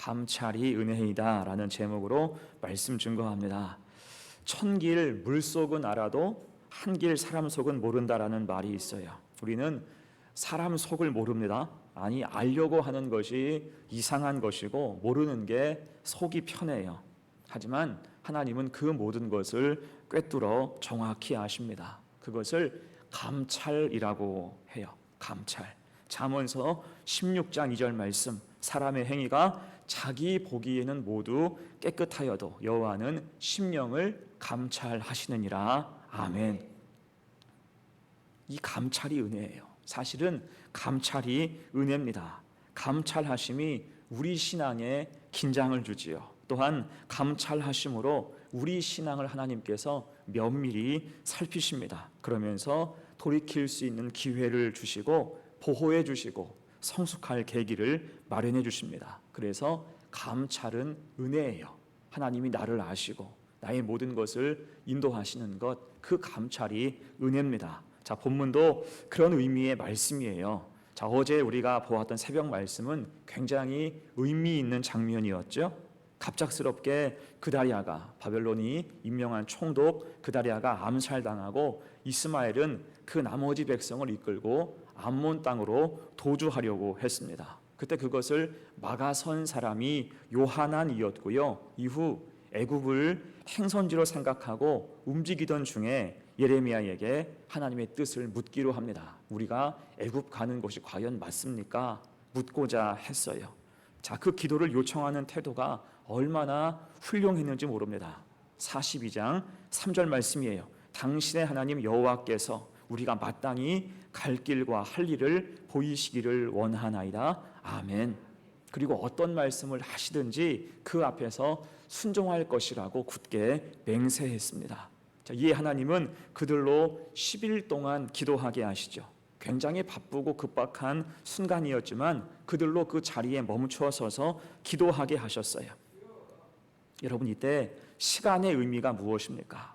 감찰이 은혜이다 라는 제목으로 말씀 증거합니다. 천길 물속은 알아도 한길 사람 속은 모른다라는 말이 있어요. 우리는 사람 속을 모릅니다. 아니, 알려고 하는 것이 이상한 것이고 모르는 게 속이 편해요. 하지만 하나님은 그 모든 것을 꿰뚫어 정확히 아십니다. 그것을 감찰이라고 해요. 감찰. 잠언서 16장 2절 말씀, 사람의 행위가 자기 보기에는 모두 깨끗하여도 여호와는 심령을 감찰하시느니라. 아멘. 이 감찰이 은혜예요. 사실은 감찰이 은혜입니다. 감찰하심이 우리 신앙에 긴장을 주지요. 또한 감찰하심으로 우리 신앙을 하나님께서 면밀히 살피십니다. 그러면서 돌이킬 수 있는 기회를 주시고 보호해 주시고 성숙할 계기를 마련해 주십니다. 그래서 감찰은 은혜예요. 하나님이 나를 아시고 나의 모든 것을 인도하시는 것, 그 감찰이 은혜입니다. 자, 본문도 그런 의미의 말씀이에요. 자, 어제 우리가 보았던 새벽 말씀은 굉장히 의미 있는 장면이었죠. 갑작스럽게 그다리아가, 바벨론이 임명한 총독 그다리아가 암살당하고 이스마엘은 그 나머지 백성을 이끌고 암몬 땅으로 도주하려고 했습니다. 그때 그것을 막아선 사람이 요하난이었고요. 이후 애굽을 행선지로 생각하고 움직이던 중에 예레미야에게 하나님의 뜻을 묻기로 합니다. 우리가 애굽 가는 것이 과연 맞습니까? 묻고자 했어요. 자, 그 기도를 요청하는 태도가 얼마나 훌륭했는지 모릅니다. 42장 3절 말씀이에요. 당신의 하나님 여호와께서 우리가 마땅히 갈 길과 할 일을 보이시기를 원하나이다. 아멘. 그리고 어떤 말씀을 하시든지 그 앞에서 순종할 것이라고 굳게 맹세했습니다. 자, 이 하나님은 그들로 10일 동안 기도하게 하시죠. 굉장히 바쁘고 급박한 순간이었지만 그들로 그 자리에 멈추어 서서 기도하게 하셨어요. 여러분, 이때 시간의 의미가 무엇입니까?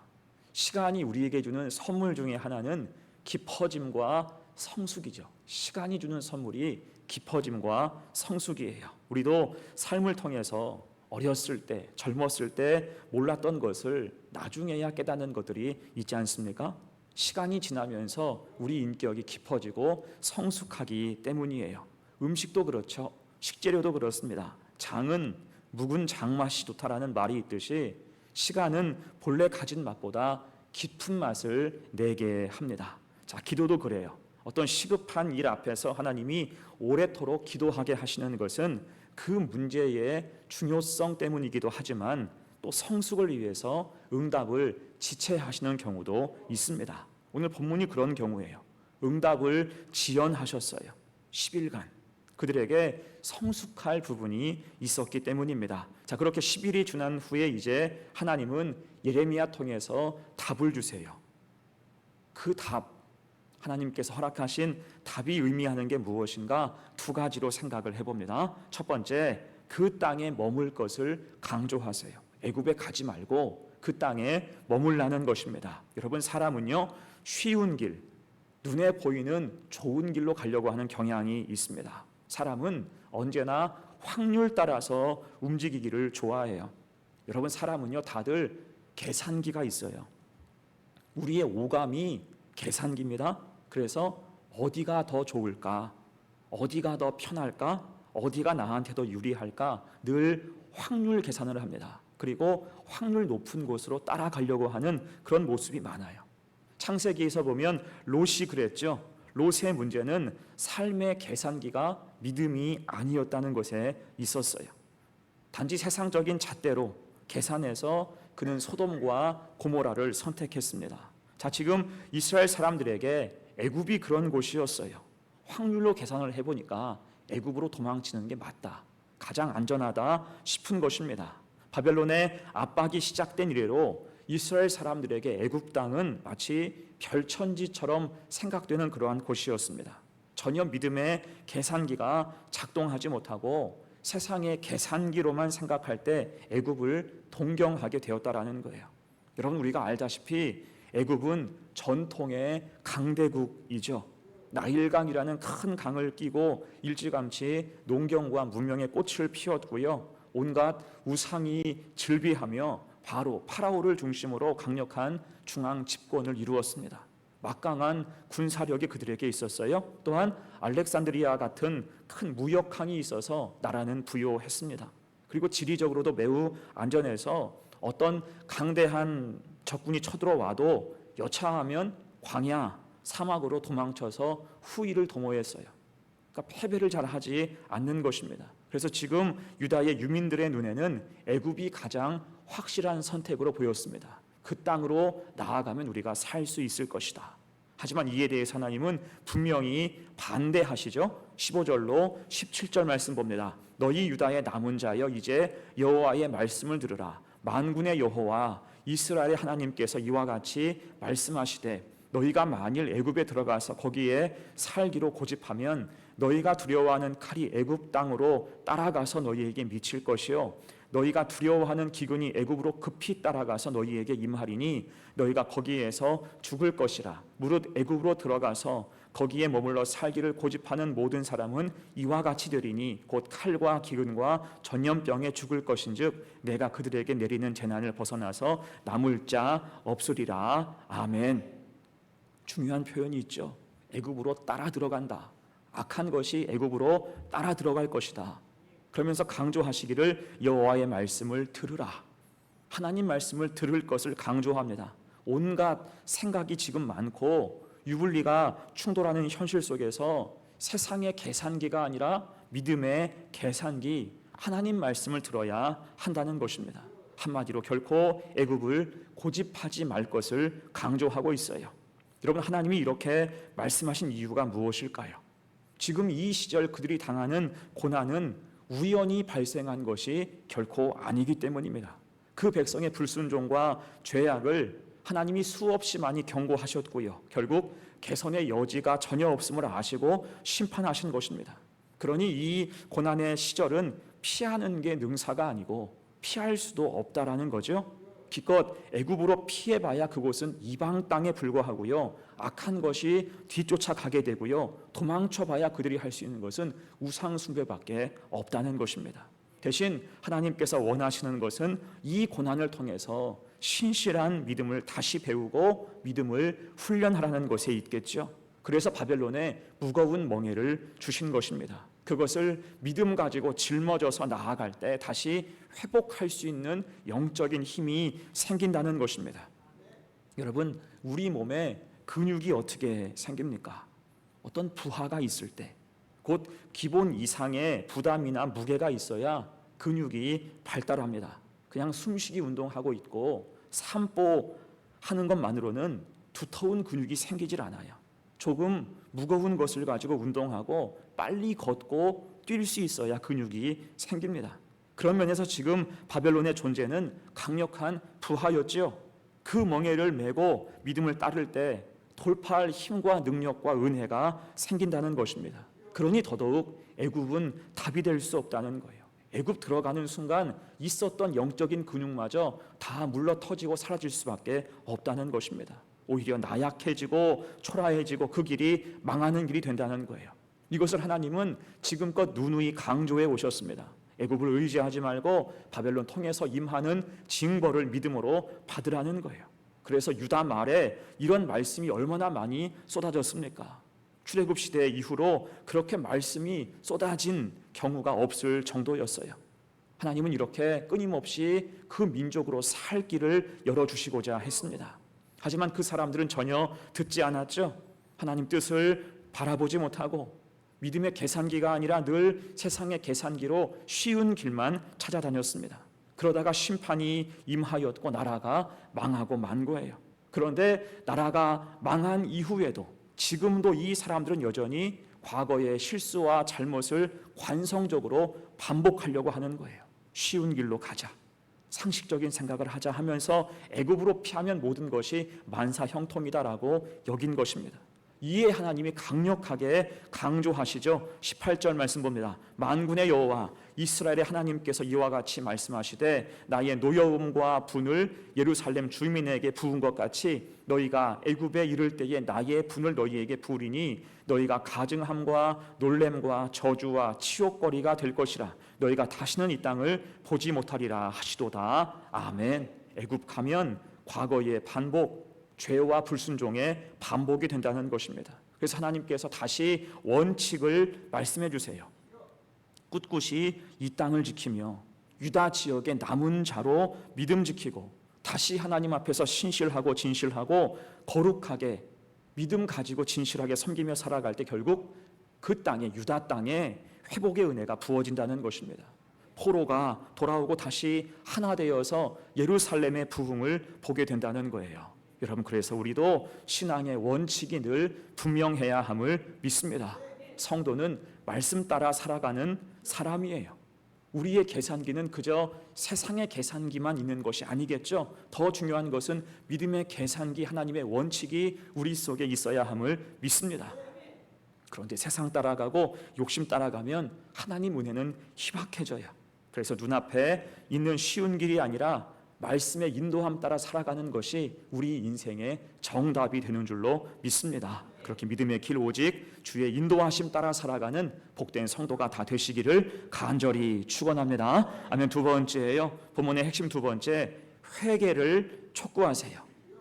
시간이 우리에게 주는 선물 중에 하나는 깊어짐과 성숙이죠. 시간이 주는 선물이 깊어짐과 성숙이에요. 우리도 삶을 통해서 어렸을 때, 젊었을 때 몰랐던 것을 나중에야 깨닫는 것들이 있지 않습니까? 시간이 지나면서 우리 인격이 깊어지고 성숙하기 때문이에요. 음식도 그렇죠. 식재료도 그렇습니다. 장은 묵은 장맛이 좋다라는 말이 있듯이 시간은 본래 가진 맛보다 깊은 맛을 내게 합니다. 자, 기도도 그래요. 어떤 시급한 일 앞에서 하나님이 오래도록 기도하게 하시는 것은 그 문제의 중요성 때문이기도 하지만 또 성숙을 위해서 응답을 지체하시는 경우도 있습니다. 오늘 본문이 그런 경우예요. 응답을 지연하셨어요. 10일간 그들에게 성숙할 부분이 있었기 때문입니다. 자, 그렇게 10일이 지난 후에 이제 하나님은 예레미야 통해서 답을 주세요. 그 답, 하나님께서 허락하신 답이 의미하는 게 무엇인가? 두 가지로 생각을 해봅니다. 첫 번째, 그 땅에 머물 것을 강조하세요. 애굽에 가지 말고 그 땅에 머물라는 것입니다. 여러분, 사람은요, 쉬운 길, 눈에 보이는 좋은 길로 가려고 하는 경향이 있습니다. 사람은 언제나 확률 따라서 움직이기를 좋아해요. 여러분, 사람은요, 다들 계산기가 있어요. 우리의 오감이 계산기입니다. 그래서 어디가 더 좋을까? 어디가 더 편할까? 어디가 나한테 더 유리할까? 늘 확률 계산을 합니다. 그리고 확률 높은 곳으로 따라가려고 하는 그런 모습이 많아요. 창세기에서 보면 롯이 그랬죠. 롯의 문제는 삶의 계산기가 믿음이 아니었다는 것에 있었어요. 단지 세상적인 잣대로 계산해서 그는 소돔과 고모라를 선택했습니다. 자, 지금 이스라엘 사람들에게 애굽이 그런 곳이었어요. 확률로 계산을 해보니까 애굽으로 도망치는 게 맞다, 가장 안전하다 싶은 것입니다. 바벨론의 압박이 시작된 이래로 이스라엘 사람들에게 애굽 땅은 마치 별천지처럼 생각되는 그러한 곳이었습니다. 전혀 믿음의 계산기가 작동하지 못하고 세상의 계산기로만 생각할 때 애굽을 동경하게 되었다라는 거예요. 여러분, 우리가 알다시피 애굽은 전통의 강대국이죠. 나일강이라는 큰 강을 끼고 일찌감치 농경과 문명의 꽃을 피웠고요. 온갖 우상이 즐비하며 바로 파라오를 중심으로 강력한 중앙 집권을 이루었습니다. 막강한 군사력이 그들에게 있었어요. 또한 알렉산드리아 같은 큰 무역항이 있어서 나라는 부요했습니다. 그리고 지리적으로도 매우 안전해서 어떤 강대한 적군이 쳐들어와도 여차하면 광야, 사막으로 도망쳐서 후위를 도모했어요. 그러니까 패배를 잘 하지 않는 것입니다. 그래서 지금 유다의 유민들의 눈에는 애굽이 가장 확실한 선택으로 보였습니다. 그 땅으로 나아가면 우리가 살 수 있을 것이다. 하지만 이에 대해서 하나님은 분명히 반대하시죠. 15절로 17절 말씀 봅니다. 너희 유다의 남은 자여 이제 여호와의 말씀을 들으라. 만군의 여호와 이스라엘의 하나님께서 이와 같이 말씀하시되 너희가 만일 애굽에 들어가서 거기에 살기로 고집하면 너희가 두려워하는 칼이 애굽 땅으로 따라가서 너희에게 미칠 것이요 너희가 두려워하는 기근이 애굽으로 급히 따라가서 너희에게 임하리니 너희가 거기에서 죽을 것이라. 무릇 애굽으로 들어가서 거기에 머물러 살기를 고집하는 모든 사람은 이와 같이 되리니 곧 칼과 기근과 전염병에 죽을 것인즉 내가 그들에게 내리는 재난을 벗어나서 남을 자 없으리라. 아멘. 중요한 표현이 있죠. 애굽으로 따라 들어간다. 악한 것이 애굽으로 따라 들어갈 것이다. 그러면서 강조하시기를 여호와의 말씀을 들으라. 하나님 말씀을 들을 것을 강조합니다. 온갖 생각이 지금 많고 유불리가 충돌하는 현실 속에서 세상의 계산기가 아니라 믿음의 계산기, 하나님 말씀을 들어야 한다는 것입니다. 한마디로 결코 애굽을 고집하지 말 것을 강조하고 있어요. 여러분, 하나님이 이렇게 말씀하신 이유가 무엇일까요? 지금 이 시절 그들이 당하는 고난은 우연히 발생한 것이 결코 아니기 때문입니다. 그 백성의 불순종과 죄악을 하나님이 수없이 많이 경고하셨고요. 결국 개선의 여지가 전혀 없음을 아시고 심판하신 것입니다. 그러니 이 고난의 시절은 피하는 게 능사가 아니고 피할 수도 없다라는 거죠. 기껏 애굽으로 피해봐야 그곳은 이방 땅에 불과하고요. 악한 것이 뒤쫓아가게 되고요. 도망쳐봐야 그들이 할 수 있는 것은 우상 숭배밖에 없다는 것입니다. 대신 하나님께서 원하시는 것은 이 고난을 통해서 신실한 믿음을 다시 배우고 믿음을 훈련하라는 것에 있겠죠. 그래서 바벨론에 무거운 멍에를 주신 것입니다. 그것을 믿음 가지고 짊어져서 나아갈 때 다시 회복할 수 있는 영적인 힘이 생긴다는 것입니다. 여러분, 우리 몸에 근육이 어떻게 생깁니까? 어떤 부하가 있을 때, 곧 기본 이상의 부담이나 무게가 있어야 근육이 발달합니다. 그냥 숨쉬기 운동하고 있고 산보하는 것만으로는 두터운 근육이 생기질 않아요. 조금 무거운 것을 가지고 운동하고 빨리 걷고 뛸 수 있어야 근육이 생깁니다. 그런 면에서 지금 바벨론의 존재는 강력한 부하였지요. 그 멍에를 메고 믿음을 따를 때 돌파할 힘과 능력과 은혜가 생긴다는 것입니다. 그러니 더더욱 애굽은 답이 될 수 없다는 거예요. 애굽 들어가는 순간 있었던 영적인 근육마저 다 물러터지고 사라질 수밖에 없다는 것입니다. 오히려 나약해지고 초라해지고 그 길이 망하는 길이 된다는 거예요. 이것을 하나님은 지금껏 누누이 강조해 오셨습니다. 애굽을 의지하지 말고 바벨론 통해서 임하는 징벌을 믿음으로 받으라는 거예요. 그래서 유다 말에 이런 말씀이 얼마나 많이 쏟아졌습니까? 출애굽 시대 이후로 그렇게 말씀이 쏟아진 경우가 없을 정도였어요. 하나님은 이렇게 끊임없이 그 민족으로 살 길을 열어주시고자 했습니다. 하지만 그 사람들은 전혀 듣지 않았죠. 하나님 뜻을 바라보지 못하고 믿음의 계산기가 아니라 늘 세상의 계산기로 쉬운 길만 찾아다녔습니다. 그러다가 심판이 임하였고 나라가 망하고 만 거예요. 그런데 나라가 망한 이후에도 지금도 이 사람들은 여전히 과거의 실수와 잘못을 관성적으로 반복하려고 하는 거예요. 쉬운 길로 가자, 상식적인 생각을 하자 하면서 애굽으로 피하면 모든 것이 만사형통이다라고 여긴 것입니다. 이에 하나님이 강력하게 강조하시죠. 18절 말씀 봅니다. 만군의 여호와 이스라엘의 하나님께서 이와 같이 말씀하시되 나의 노여움과 분을 예루살렘 주민에게 부은 것 같이 너희가 애굽에 이를 때에 나의 분을 너희에게 부으리니 너희가 가증함과 놀램과 저주와 치욕거리가 될 것이라. 너희가 다시는 이 땅을 보지 못하리라 하시도다. 아멘. 애굽 가면 과거의 반복, 죄와 불순종의 반복이 된다는 것입니다. 그래서 하나님께서 다시 원칙을 말씀해 주세요. 꿋꿋이 이 땅을 지키며 유다 지역의 남은 자로 믿음 지키고 다시 하나님 앞에서 신실하고 진실하고 거룩하게 믿음 가지고 진실하게 섬기며 살아갈 때 결국 그 땅에, 유다 땅에 회복의 은혜가 부어진다는 것입니다. 포로가 돌아오고 다시 하나 되어서 예루살렘의 부흥을 보게 된다는 거예요. 여러분, 그래서 우리도 신앙의 원칙이 늘 분명해야 함을 믿습니다. 성도는 말씀 따라 살아가는 사람이에요. 우리의 계산기는 그저 세상의 계산기만 있는 것이 아니겠죠. 더 중요한 것은 믿음의 계산기, 하나님의 원칙이 우리 속에 있어야 함을 믿습니다. 그런데 세상 따라가고 욕심 따라가면 하나님 은혜는 희박해져요. 그래서 눈앞에 있는 쉬운 길이 아니라 말씀의 인도함 따라 살아가는 것이 우리 인생의 정답이 되는 줄로 믿습니다. 그렇게 믿음의 길 오직 주의 인도하심 따라 살아가는 복된 성도가 다 되시기를 간절히 축원합니다. 아멘. 두 번째예요. 본문의 핵심 두 번째, 회개를 촉구하세요.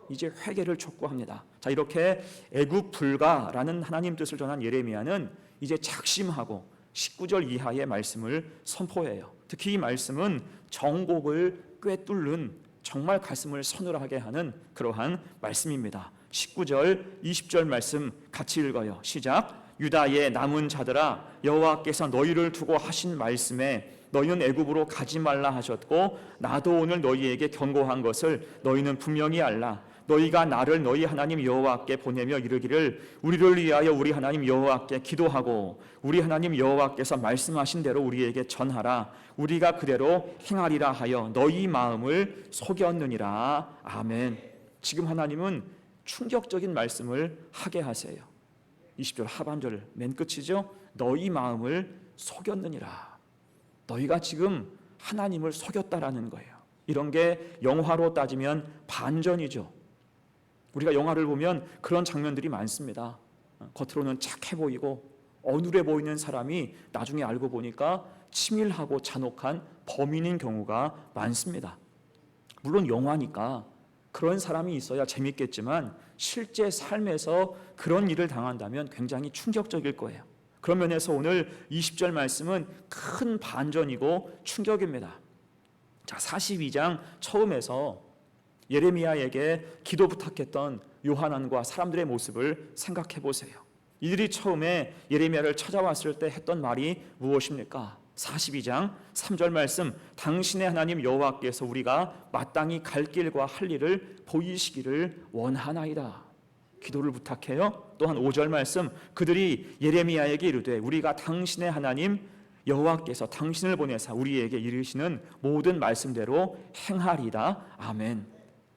이제 회개를 촉구합니다. 자, 이렇게 애굽 불가라는 하나님 뜻을 전한 예레미야는 이제 작심하고 19절 이하의 말씀을 선포해요. 특히 이 말씀은 정곡을 꿰뚫는 정말 가슴을 서늘하게 하는 그러한 말씀입니다. 19절, 20절 말씀 같이 읽어요. 시작. 유다의 남은 자들아, 여호와께서 너희를 두고 하신 말씀에 너희는 애굽으로 가지 말라 하셨고 나도 오늘 너희에게 경고한 것을 너희는 분명히 알라. 너희가 나를 너희 하나님 여호와께 보내며 이르기를 우리를 위하여 우리 하나님 여호와께 기도하고 우리 하나님 여호와께서 말씀하신 대로 우리에게 전하라. 우리가 그대로 행하리라 하여 너희 마음을 속였느니라. 아멘. 지금 하나님은 충격적인 말씀을 하게 하세요. 20절 하반절 맨 끝이죠. 너희 마음을 속였느니라. 너희가 지금 하나님을 속였다라는 거예요. 이런 게 영화로 따지면 반전이죠. 우리가 영화를 보면 그런 장면들이 많습니다. 겉으로는 착해 보이고 어눌해 보이는 사람이 나중에 알고 보니까 치밀하고 잔혹한 범인인 경우가 많습니다. 물론 영화니까 그런 사람이 있어야 재밌겠지만 실제 삶에서 그런 일을 당한다면 굉장히 충격적일 거예요. 그런 면에서 오늘 20절 말씀은 큰 반전이고 충격입니다. 자, 42장 처음에서 예레미야에게 기도 부탁했던 요하난과 사람들의 모습을 생각해 보세요. 이들이 처음에 예레미야를 찾아왔을 때 했던 말이 무엇입니까? 42장 3절 말씀, 당신의 하나님 여호와께서 우리가 마땅히 갈 길과 할 일을 보이시기를 원하나이다. 기도를 부탁해요. 또한 5절 말씀, 그들이 예레미야에게 이르되 우리가 당신의 하나님 여호와께서 당신을 보내사 우리에게 이르시는 모든 말씀대로 행하리다. 아멘.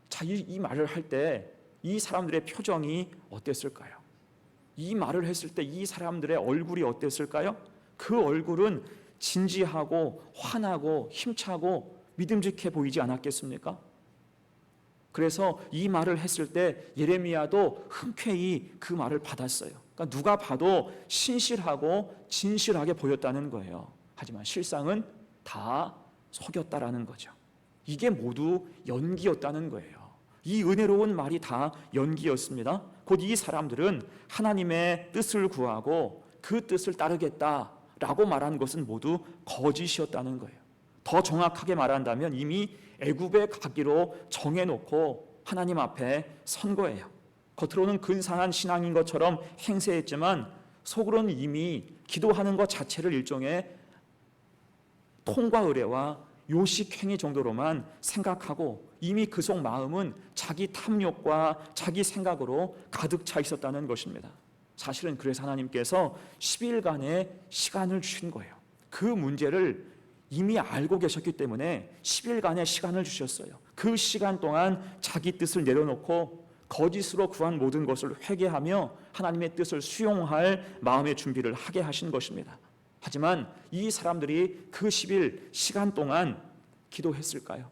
자, 이 말을 할 때 이 사람들의 표정이 어땠을까요? 이 말을 했을 때 이 사람들의 얼굴이 어땠을까요? 그 얼굴은 진지하고 화나고 힘차고 믿음직해 보이지 않았겠습니까? 그래서 이 말을 했을 때 예레미야도 흔쾌히 그 말을 받았어요. 그러니까 누가 봐도 신실하고 진실하게 보였다는 거예요. 하지만 실상은 다 속였다라는 거죠. 이게 모두 연기였다는 거예요. 이 은혜로운 말이 다 연기였습니다. 곧 이 사람들은 하나님의 뜻을 구하고 그 뜻을 따르겠다라고 말한 것은 모두 거짓이었다는 거예요. 더 정확하게 말한다면 이미 애굽에 가기로 정해놓고 하나님 앞에 선 거예요. 겉으로는 근사한 신앙인 것처럼 행세했지만 속으로는 이미 기도하는 것 자체를 일종의 통과 의례와 요식행위 정도로만 생각하고 이미 그 속 마음은 자기 탐욕과 자기 생각으로 가득 차 있었다는 것입니다. 사실은 그래서 하나님께서 10일간의 시간을 주신 거예요. 그 문제를 이미 알고 계셨기 때문에 10일간의 시간을 주셨어요. 그 시간 동안 자기 뜻을 내려놓고 거짓으로 구한 모든 것을 회개하며 하나님의 뜻을 수용할 마음의 준비를 하게 하신 것입니다. 하지만 이 사람들이 그 10일 시간 동안 기도했을까요?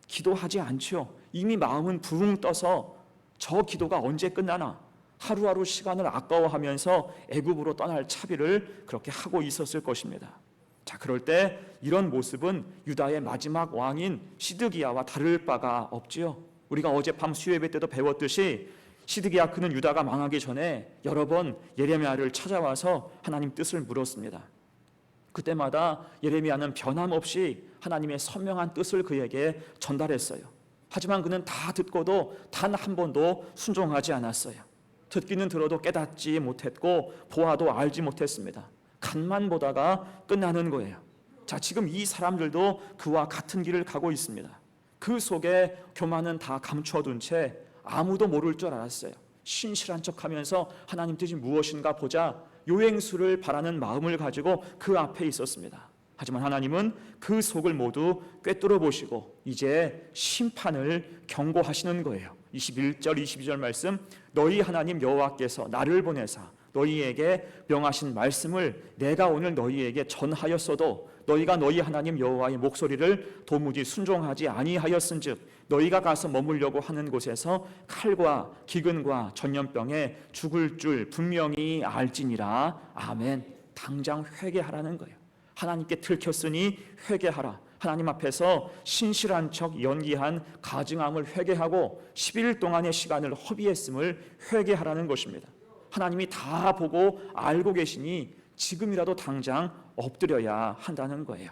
기도하지 않죠. 이미 마음은 붕 떠서 저 기도가 언제 끝나나 하루하루 시간을 아까워하면서 애굽으로 떠날 차비를 그렇게 하고 있었을 것입니다. 자, 그럴 때 이런 모습은 유다의 마지막 왕인 시드기야와 다를 바가 없지요. 우리가 어젯밤 수요예배 때도 배웠듯이 시드기야 그는 유다가 망하기 전에 여러 번 예레미야를 찾아와서 하나님 뜻을 물었습니다. 그때마다 예레미야는 변함없이 하나님의 선명한 뜻을 그에게 전달했어요. 하지만 그는 다 듣고도 단 한 번도 순종하지 않았어요. 듣기는 들어도 깨닫지 못했고 보아도 알지 못했습니다. 간만 보다가 끝나는 거예요. 자, 지금 이 사람들도 그와 같은 길을 가고 있습니다. 그 속에 교만은 다 감춰둔 채 아무도 모를 줄 알았어요. 신실한 척하면서 하나님 뜻이 무엇인가 보자 요행수를 바라는 마음을 가지고 그 앞에 있었습니다. 하지만 하나님은 그 속을 모두 꿰뚫어 보시고 이제 심판을 경고하시는 거예요. 21절 22절 말씀, 너희 하나님 여호와께서 나를 보내사 너희에게 명하신 말씀을 내가 오늘 너희에게 전하였어도 너희가 너희 하나님 여호와의 목소리를 도무지 순종하지 아니하였은즉 너희가 가서 머물려고 하는 곳에서 칼과 기근과 전염병에 죽을 줄 분명히 알지니라. 아멘. 당장 회개하라는 거예요. 하나님께 들켰으니 회개하라. 하나님 앞에서 신실한 척 연기한 가증함을 회개하고 10일 동안의 시간을 허비했음을 회개하라는 것입니다. 하나님이 다 보고 알고 계시니 지금이라도 당장 엎드려야 한다는 거예요.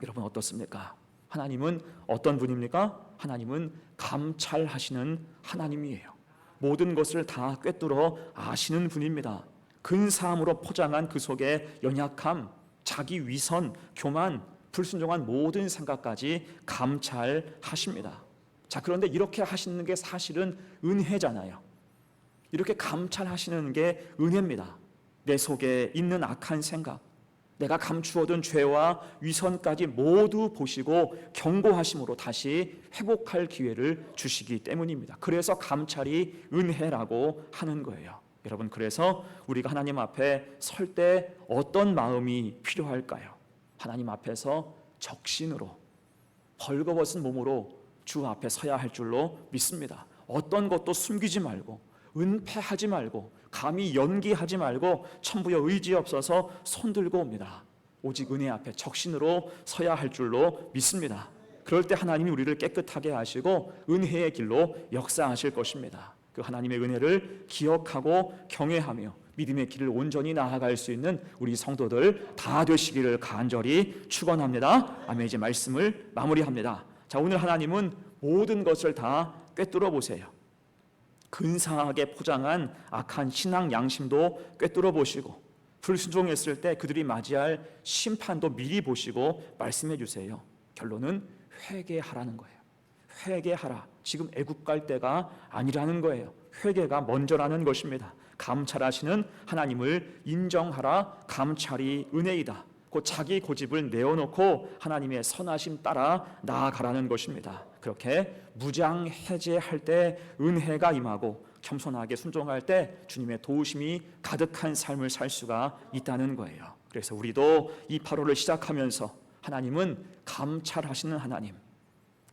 여러분 어떻습니까? 하나님은 어떤 분입니까? 하나님은 감찰하시는 하나님이에요. 모든 것을 다 꿰뚫어 아시는 분입니다. 근사함으로 포장한 그 속에 연약함, 자기 위선, 교만, 불순종한 모든 생각까지 감찰하십니다. 자, 그런데 이렇게 하시는 게 사실은 은혜잖아요. 이렇게 감찰하시는 게 은혜입니다. 내 속에 있는 악한 생각, 내가 감추어둔 죄와 위선까지 모두 보시고 경고하심으로 다시 회복할 기회를 주시기 때문입니다. 그래서 감찰이 은혜라고 하는 거예요. 여러분, 그래서 우리가 하나님 앞에 설 때 어떤 마음이 필요할까요? 하나님 앞에서 적신으로 벌거벗은 몸으로 주 앞에 서야 할 줄로 믿습니다. 어떤 것도 숨기지 말고 은폐하지 말고 감히 연기하지 말고 천부여 의지 없어서 손들고 옵니다. 오직 은혜 앞에 적신으로 서야 할 줄로 믿습니다. 그럴 때 하나님이 우리를 깨끗하게 하시고 은혜의 길로 역사하실 것입니다. 그 하나님의 은혜를 기억하고 경외하며 믿음의 길을 온전히 나아갈 수 있는 우리 성도들 다 되시기를 간절히 축원합니다. 아멘. 이제 말씀을 마무리합니다. 자, 오늘 하나님은 모든 것을 다 꿰뚫어 보세요. 근사하게 포장한 악한 신앙 양심도 꿰뚫어 보시고 불순종했을 때 그들이 맞이할 심판도 미리 보시고 말씀해 주세요. 결론은 회개하라는 거예요. 회개하라. 지금 애국 갈 때가 아니라는 거예요. 회개가 먼저라는 것입니다. 감찰하시는 하나님을 인정하라. 감찰이 은혜이다. 곧 자기 고집을 내어놓고 하나님의 선하심 따라 나아가라는 것입니다. 그렇게 무장해제할 때 은혜가 임하고 겸손하게 순종할 때 주님의 도우심이 가득한 삶을 살 수가 있다는 거예요. 그래서 우리도 이 8월을 시작하면서 하나님은 감찰하시는 하나님,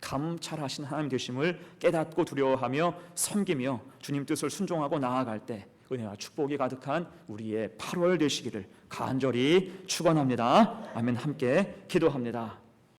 감찰하시는 하나님 되심을 깨닫고 두려워하며 섬기며 주님 뜻을 순종하고 나아갈 때 은혜와 축복이 가득한 우리의 8월 되시기를 간절히 축원합니다. 아멘. 함께 기도합니다.